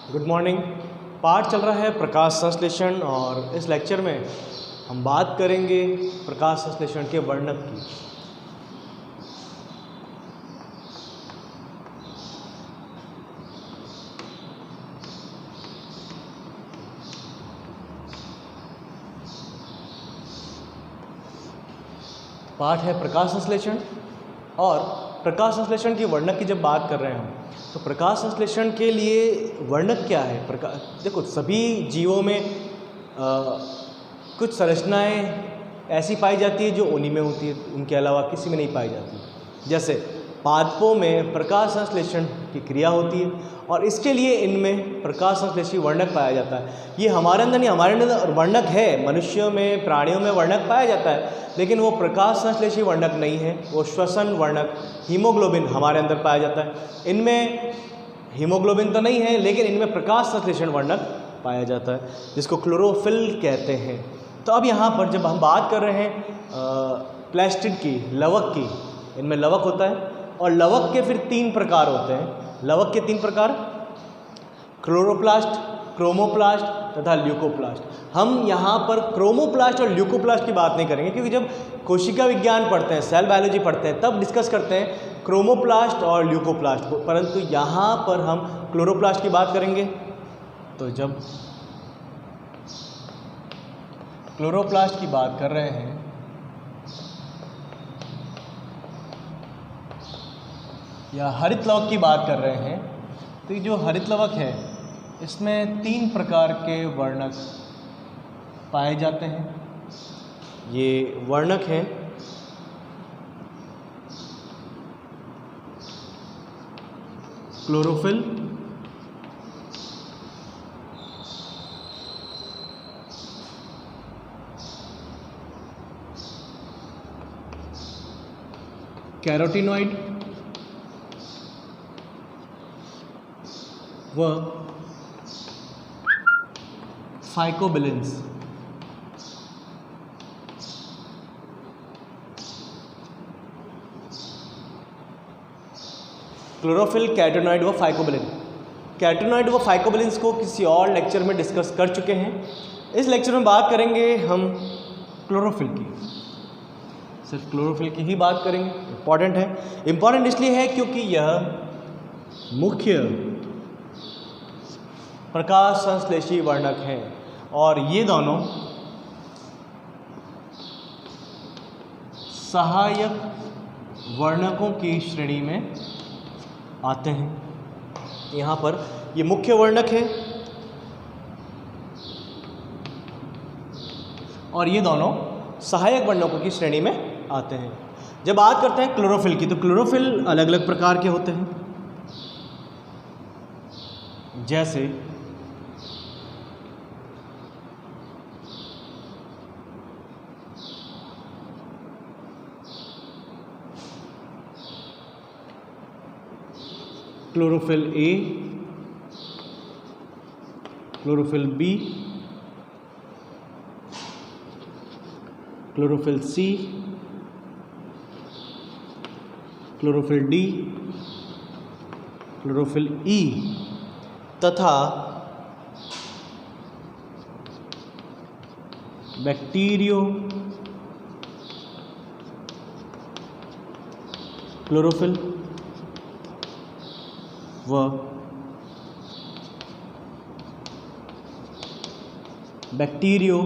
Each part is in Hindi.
Good morning. पाठ चल रहा है प्रकाश संश्लेषण और इस लेक्चर में हम बात करेंगे प्रकाश संश्लेषण के वर्णक की। पाठ है प्रकाश संश्लेषण और प्रकाश संश्लेषण की वर्णक की जब बात कर रहे हैं हम, तो प्रकाश संश्लेषण के लिए वर्णक क्या है। देखो, सभी जीवों में कुछ संरचनाएं ऐसी पाई जाती है जो उन्हीं में होती है, उनके अलावा किसी में नहीं पाई जाती। जैसे पादपों में प्रकाश संश्लेषण की क्रिया होती है और इसके लिए इनमें प्रकाश संश्लेषी वर्णक पाया जाता है। ये हमारे अंदर नहीं, हमारे अंदर वर्णक है, मनुष्यों में, प्राणियों में वर्णक पाया जाता है, लेकिन वो प्रकाश संश्लेषी वर्णक नहीं है, वो श्वसन वर्णक हीमोग्लोबिन हमारे अंदर पाया जाता है। इनमें हीमोग्लोबिन तो नहीं है, लेकिन इनमें प्रकाश संश्लेषण वर्णक पाया जाता है, जिसको क्लोरोफिल कहते हैं। तो अब यहाँ पर जब हम बात कर रहे हैं प्लास्टिड की, लवक की, इनमें लवक होता है और लवक के फिर 3 प्रकार होते हैं। लवक के 3 प्रकार, क्लोरोप्लास्ट, क्रोमोप्लास्ट तथा ल्यूकोप्लास्ट। हम यहाँ पर क्रोमोप्लास्ट और ल्यूकोप्लास्ट की बात नहीं करेंगे, क्योंकि जब कोशिका विज्ञान पढ़ते हैं, सेल बायोलॉजी पढ़ते हैं, तब डिस्कस करते हैं क्रोमोप्लास्ट और ल्यूकोप्लास्ट को, परंतु यहाँ पर हम क्लोरोप्लास्ट की बात करेंगे। तो जब क्लोरोप्लास्ट की बात कर रहे हैं या हरित लवक की बात कर रहे हैं, तो ये जो हरित लवक है इसमें 3 प्रकार के वर्णक पाए जाते हैं। ये वर्णक हैं क्लोरोफिल, कैरोटीनॉइड व फाइकोबिलेंस। क्लोरोफिल, कैटोनॉइड व फाइकोबिलेंस। कैटोनॉइड व फाइकोबिलेंस को किसी और लेक्चर में डिस्कस कर चुके हैं। इस लेक्चर में बात करेंगे हम क्लोरोफिल की, सिर्फ क्लोरोफिल की ही बात करेंगे। इम्पॉर्टेंट है, इम्पॉर्टेंट इसलिए है क्योंकि यह मुख्य प्रकाश संश्लेषी वर्णक हैं और ये दोनों सहायक वर्णकों की श्रेणी में आते हैं। यहाँ पर ये मुख्य वर्णक है और ये दोनों सहायक वर्णकों की श्रेणी में आते हैं। जब बात करते हैं क्लोरोफिल की, तो क्लोरोफिल अलग अलग प्रकार के होते हैं। जैसे chlorophyll A, chlorophyll B, chlorophyll C, chlorophyll D, chlorophyll E तथा बैक्टीरियो क्लोरोफिल व बैक्टीरियो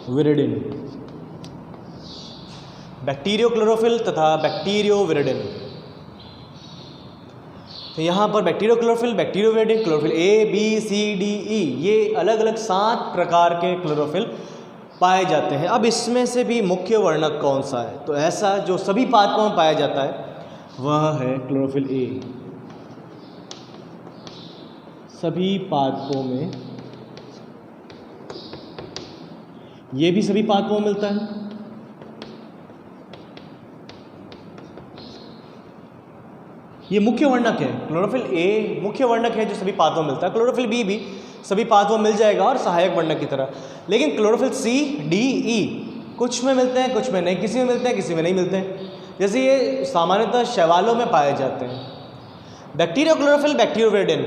विरिडिन। बैक्टीरियो क्लोरोफिल तथा बैक्टीरियो विरिडिन। तो यहाँ पर bacterio chlorophyll, bacterio viridin, chlorophyll A, B, C, D, E, ये अलग अलग 7 प्रकार के क्लोरोफिल पाए जाते हैं। अब इसमें से भी मुख्य वर्णक कौन सा है, तो ऐसा जो सभी पादपों में पाया जाता है वह है क्लोरोफिल ए। सभी पादपों में, ये भी सभी पादपों में मिलता है। ये मुख्य वर्णक है, क्लोरोफिल ए मुख्य वर्णक है जो सभी पादपों में मिलता है। क्लोरोफिल बी भी सभी पादपों में मिल जाएगा और सहायक वर्णक की तरह। लेकिन क्लोरोफिल सी, डी, ई कुछ में मिलते हैं, कुछ में नहीं, किसी में मिलते हैं, किसी में नहीं मिलते हैं। जैसे ये सामान्यतः शैवालों में पाए जाते हैं। बैक्टीरिया क्लोरोफिल, बैक्टीरियोविरिडिन,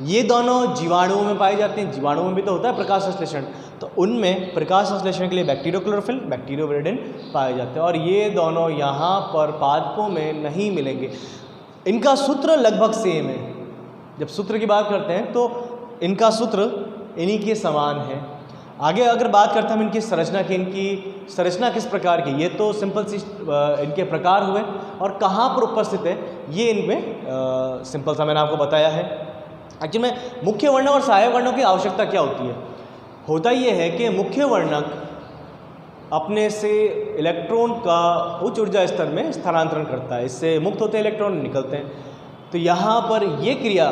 ये दोनों जीवाणुओं में पाए जाते हैं। जीवाणुओं में भी तो होता है प्रकाश संश्लेषण, तो उनमें प्रकाश संश्लेषण के लिए बैक्टीरिया क्लोरोफिल, बैक्टीरियोविरिडिन पाए जाते हैं। और ये दोनों यहाँ पर पादपों में नहीं मिलेंगे। इनका सूत्र लगभग सेम है। जब सूत्र की बात करते हैं तो इनका सूत्र इन्हीं के समान है। आगे अगर बात करते हैं हम इनकी संरचना की, इनकी संरचना किस प्रकार की, ये तो सिंपल सी इनके प्रकार हुए, और कहाँ पर उपस्थित है ये इनमें सिंपल सा मैंने आपको बताया है। एक्चुअली में मुख्य वर्णक और सहायक वर्णों की आवश्यकता क्या होती है? होता ये है कि मुख्य वर्णक अपने से इलेक्ट्रॉन का उच्च ऊर्जा स्तर में स्थानांतरण करता है, इससे मुक्त होते हैं इलेक्ट्रॉन, निकलते हैं। तो यहाँ पर ये क्रिया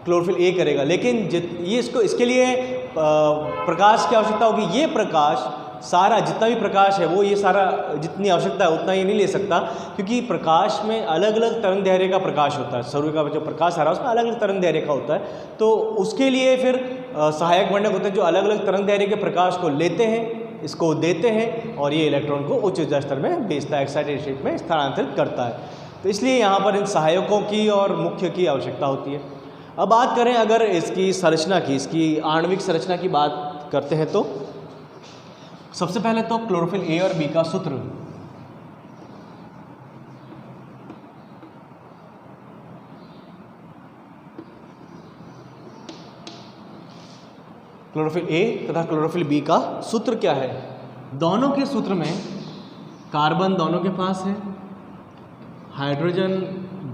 क्लोरोफिल ए करेगा, लेकिन ये इसके लिए प्रकाश की आवश्यकता होगी। ये प्रकाश सारा जितना भी प्रकाश है वो ये सारा जितनी आवश्यकता है उतना ये नहीं ले सकता, क्योंकि प्रकाश में अलग अलग तरंग दैर्ध्य का प्रकाश होता है। सूर्य का जो प्रकाश आ रहा है उसमें अलग अलग तरंग दैर्ध्य का होता है। तो उसके लिए फिर सहायक वर्णक होते हैं जो अलग अलग तरंग दैर्ध्य के प्रकाश को लेते हैं, इसको देते हैं, और ये इलेक्ट्रॉन को उच्च ऊर्जा स्तर में भेजता है, एक्साइटेड स्टेट में स्थानांतरित करता है। तो इसलिए यहाँ पर इन सहायकों की और मुख्य की आवश्यकता होती है। अब बात करें अगर इसकी संरचना की, इसकी आणविक संरचना की बात करते हैं तो सबसे पहले तो क्लोरोफिल ए और बी का सूत्र। क्लोरोफिल ए तथा क्लोरोफिल बी का सूत्र क्या है? दोनों के सूत्र में कार्बन दोनों के पास है, हाइड्रोजन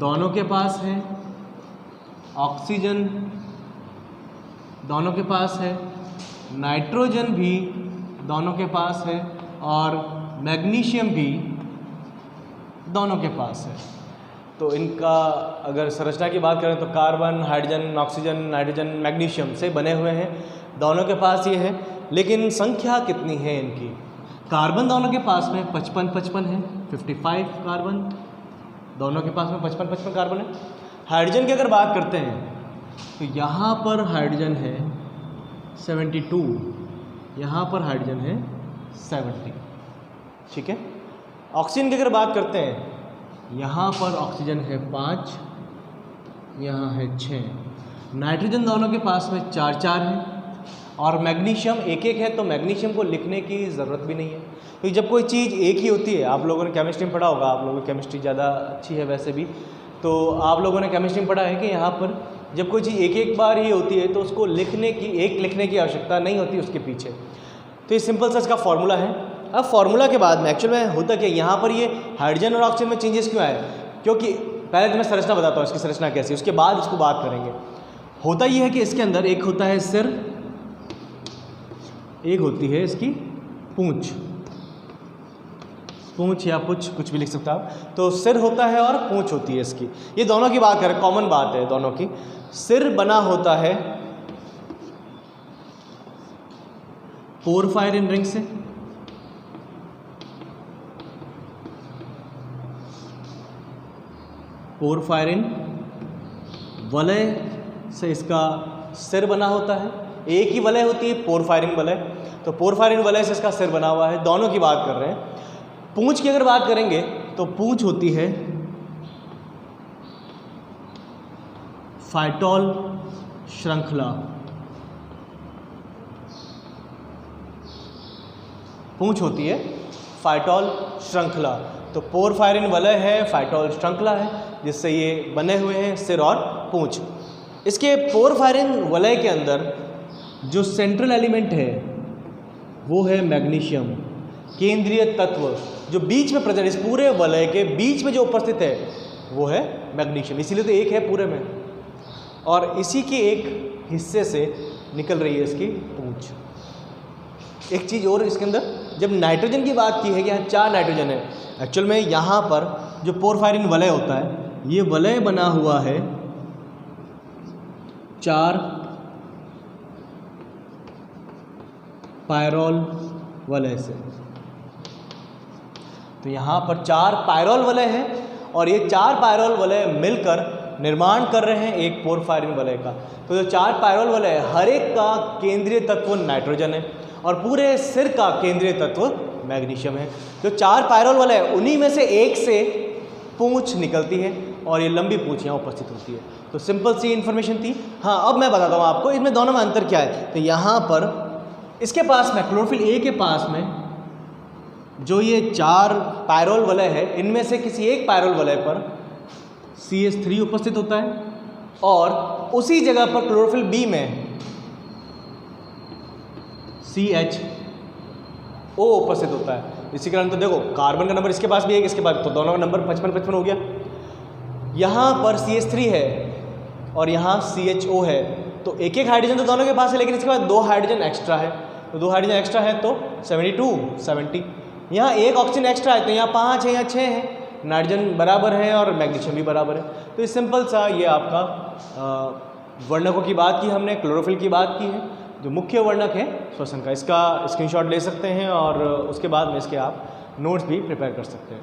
दोनों के पास है, ऑक्सीजन दोनों के पास है, नाइट्रोजन भी दोनों के पास है, और मैग्नीशियम भी दोनों के पास है। तो इनका अगर संरचना की बात करें तो carbon, hydrogen, oxygen, nitrogen, magnesium से बने हुए हैं, दोनों के पास ये है। लेकिन संख्या कितनी है इनकी? कार्बन दोनों के पास में 55 है, 55 कार्बन दोनों के पास में 55 कार्बन है। हाइड्रोजन की अगर बात करते हैं तो यहाँ पर हाइड्रोजन है 72, यहाँ पर हाइड्रोजन है 70, ठीक है। ऑक्सीजन की अगर बात करते हैं, यहाँ पर ऑक्सीजन है 5, यहाँ है 6, नाइट्रोजन दोनों के पास में 4 है, और मैग्नीशियम 1 है। तो मैग्नीशियम को लिखने की ज़रूरत भी नहीं है, क्योंकि जब कोई चीज़ एक ही होती है, आप लोगों ने केमिस्ट्री में पढ़ा होगा, आप लोगों की केमिस्ट्री ज़्यादा अच्छी है वैसे भी, तो आप लोगों ने केमिस्ट्री में पढ़ा है कि यहाँ पर जब कोई चीज़ एक बार ही होती है तो उसको लिखने की आवश्यकता नहीं होती उसके पीछे। तो ये सिंपल सा इसका फॉर्मूला है। अब फॉर्मूला के बाद में एक्चुअल में होता क्या, यहाँ पर ये हाइड्रोजन और ऑक्सीजन में चेंजेस क्यों आए? क्योंकि पहले तो मैं संरचना बताता हूँ इसकी संरचना कैसी, उसके बाद इसको बात करेंगे। होता ये है कि इसके अंदर एक होता है सिर, एक होती है इसकी पूंछ या पुछ, कुछ भी लिख सकता आप। तो सिर होता है और पूंछ होती है इसकी। ये दोनों की बात करें, कॉमन बात है दोनों की। सिर बना होता है पोरफायरिन रिंग से, पोरफायरिन वलय से इसका सिर बना होता है। एक ही वलय होती है पोरफायरिन वलय, तो पोरफायरिन वलय से इसका सिर बना हुआ है। दोनों की बात कर रहे हैं। पूंछ की अगर बात करेंगे तो पूंछ होती है फाइटोल श्रृंखला। पूंछ होती है फाइटोल श्रृंखला। तो पोरफायरिन वलय है, फाइटोल श्रृंखला है, जिससे ये बने हुए हैं सिर और पूंछ। इसके पोरफायरिन वलय के अंदर जो सेंट्रल एलिमेंट है वो है मैग्नीशियम, केंद्रीय तत्व जो बीच में प्रेजेंट, इस पूरे वलय के बीच में जो उपस्थित है वो है मैग्नीशियम। इसीलिए तो एक है पूरे में, और इसी के एक हिस्से से निकल रही है इसकी पूंछ। एक चीज़ और इसके अंदर, जब नाइट्रोजन की बात की है कि यहाँ 4 नाइट्रोजन है, एक्चुअल में यहाँ पर जो पोरफायरिन वलय होता है, ये वलय बना हुआ है 4 पायरोल वलय से। तो यहाँ पर 4 पायरोल वलय है, और ये 4 पायरोल वलय मिलकर निर्माण कर रहे हैं एक पोरफायरिन वलय का। तो जो 4 पायरोल वलय है, हर एक का केंद्रीय तत्व नाइट्रोजन है, और पूरे सिर का केंद्रीय तत्व मैग्नीशियम है। जो 4 पायरोल वलय है, उन्हीं में से एक से पूंछ निकलती है। और ये लंबी पूँछ यहाँ उपस्थित होती है। तो सिंपल सी इन्फॉर्मेशन थी। हाँ, अब मैं बताता हूँ आपको इसमें दोनों में अंतर क्या है। तो यहाँ पर इसके पास में क्लोरोफिल ए के पास में जो ये 4 पायरोल वलय है, इनमें से किसी एक पायरोल वलय पर CH3 उपस्थित होता है और उसी जगह पर क्लोरोफिल बी में CHO उपस्थित होता है। इसी कारण तो देखो कार्बन का नंबर इसके पास भी है, इसके पास, तो दोनों का नंबर 55-55 हो गया। यहाँ पर CH3 है और यहाँ CHO है, तो एक एक हाइड्रोजन तो दोनों के पास है, लेकिन इसके बाद 2 हाइड्रोजन एक्स्ट्रा है। तो 2 हाइड्रोजन एक्स्ट्रा है तो 70। यहाँ एक ऑक्सीजन एक्स्ट्रा है तो यहाँ 5 है, यहाँ 6 है। नाइट्रोजन बराबर है और मैग्नीशियम भी बराबर है। तो ये सिंपल सा ये आपका वर्णकों की बात की हमने, क्लोरोफिल की बात की है, जो मुख्य वर्णक है श्वसन का। इसका स्क्रीनशॉट ले सकते हैं और उसके बाद में इसके आप नोट्स भी प्रिपेयर कर सकते हैं।